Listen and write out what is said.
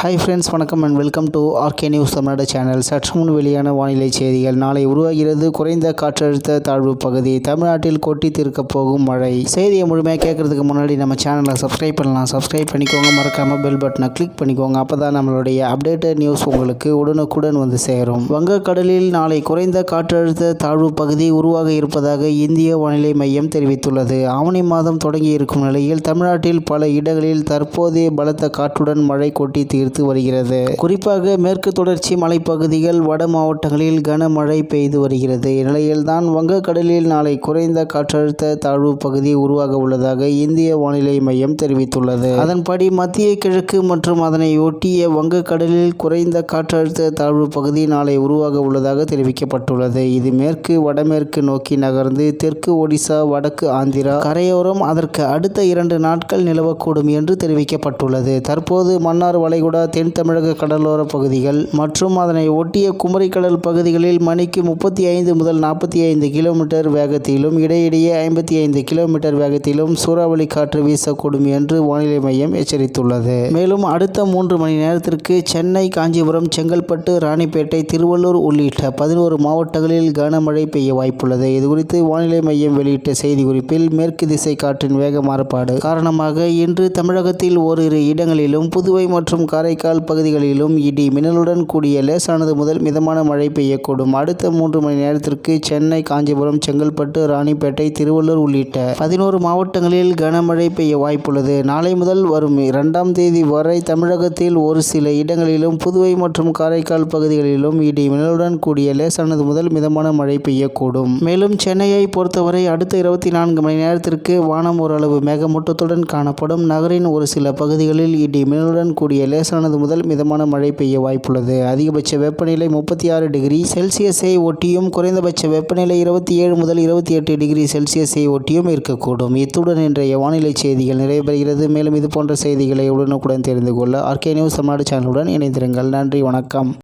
Hi friends, வணக்கம் and welcome to RK news Tamil Nadu channel. சற்று முன் வெளியான வானிலை செய்திகள். நாளை உருவாகிறது குறைந்த காற்றழுத்த தாழ்வு பகுதி. தமிழ்நாட்டில் கொட்டி தீர்க்கப் போகும் மழை. செய்தியை முழுமையாக கேட்கறதுக்கு முன்னாடி நம்ம சேனலை சப்ஸ்கிரைப் பண்ணலாம். சப்ஸ்கிரைப் பண்ணிக்கோங்க. மறக்காமல் பெல் பட்டனை கிளிக் பண்ணிக்கோங்க. அப்போ தான் நம்மளுடைய அப்டேட்டட் நியூஸ் உங்களுக்கு உடனுக்குடன் வந்து சேரும். வங்கக்கடலில் நாளை குறைந்த காற்றழுத்த தாழ்வு பகுதி உருவாக இருப்பதாக இந்திய வானிலை மையம் தெரிவித்துள்ளது. ஆவணி மாதம் தொடங்கி இருக்கும் நிலையில் தமிழ்நாட்டில் பல இடங்களில் தற்போதைய பலத்த காற்றுடன் மழை கொட்டி தீர்த்து வருகிறது. குறிப்பாக மேற்கு தொடர்ச்சி மலைப்பகுதிகள், வட மாவட்டங்களில் கனமழை பெய்து வருகிறது. இந்நிலையில்தான் வங்கக்கடலில் நாளை குறைந்த காற்றழுத்த தாழ்வு பகுதி உருவாக உள்ளதாக இந்திய வானிலை மையம் தெரிவித்துள்ளது. அதன்படி மத்திய கிழக்கு மற்றும் அதனை ஒட்டிய வங்கக்கடலில் குறைந்த காற்றழுத்த தாழ்வு பகுதி நாளை உருவாக உள்ளதாக தெரிவிக்கப்பட்டுள்ளது. இது மேற்கு வடமேற்கு நோக்கி நகர்ந்து தெற்கு ஒடிசா, வடக்கு ஆந்திரா கரையோரம் அதற்கு அடுத்த 2 நாட்கள் நிலவக்கூடும் என்று தெரிவிக்கப்பட்டுள்ளது. தற்போது மன்னார் வளைகுடா, தென் தமிழக கடலோர பகுதிகள் மற்றும் அதனை ஒட்டிய குமரிக்கடல் பகுதிகளில் மணிக்கு 35 முதல் 45 கிலோமீட்டர் வேகத்திலும் இடையிடையே 55 கிலோமீட்டர் வேகத்திலும் சூறாவளி காற்று வீசக்கூடும் என்று வானிலை மையம் எச்சரித்துள்ளது. மேலும் அடுத்த 3 மணி நேரத்திற்கு சென்னை, காஞ்சிபுரம், செங்கல்பட்டு, ராணிப்பேட்டை, திருவள்ளூர் உள்ளிட்ட 11 மாவட்டங்களில் கனமழை பெய்ய வாய்ப்புள்ளது. இதுகுறித்து வானிலை மையம் வெளியிட்ட செய்திக்குறிப்பில், மேற்கு திசை காற்றின் வேக மாறுபாடு காரணமாக இன்று தமிழகத்தில் ஓரிரு இடங்களிலும், புதுவை மற்றும் காரைக்கால் பகுதிகளிலும் இடி மின்னலுடன் கூடிய லேசானது முதல் மிதமான மழை பெய்யக்கூடும். அடுத்த 3 மணி நேரத்திற்கு சென்னை, காஞ்சிபுரம், செங்கல்பட்டு, ராணிப்பேட்டை, திருவள்ளூர் உள்ளிட்ட 11 மாவட்டங்களில் கனமழை பெய்ய வாய்ப்புள்ளது. நாளை முதல் வரும் 2ஆம் தேதி வரை தமிழகத்தில் ஒரு சில இடங்களிலும், புதுவை மற்றும் காரைக்கால் பகுதிகளிலும் இடி மின்னலுடன் கூடிய லேசானது முதல் மிதமான மழை பெய்யக்கூடும். மேலும் சென்னையை பொறுத்தவரை அடுத்த 24 மணி நேரத்திற்கு வானம் ஓரளவு மேகமூட்டத்துடன் காணப்படும். நகரின் ஒரு சில பகுதிகளில் இடி மின்னலுடன் கூடிய லேசானது முதல் மிதமான மழை பெய்ய வாய்ப்புள்ளது. அதிகபட்ச வெப்பநிலை 36 டிகிரி செல்சியஸை ஒட்டியும், குறைந்தபட்ச வெப்பநிலை 27 முதல் 28 டிகிரி செல்சியஸை ஒட்டியும் இருக்கக்கூடும். இத்துடன் இன்றைய வானிலை செய்திகள் நிறைவு பெறுகிறது. மேலும் இது போன்ற செய்திகளை உடனுக்குடன் தெரிந்து கொள்ள ஆர்கே நியூஸ் தமிழ்நாடு சேனலுடன் இணைந்திருங்கள். நன்றி, வணக்கம்.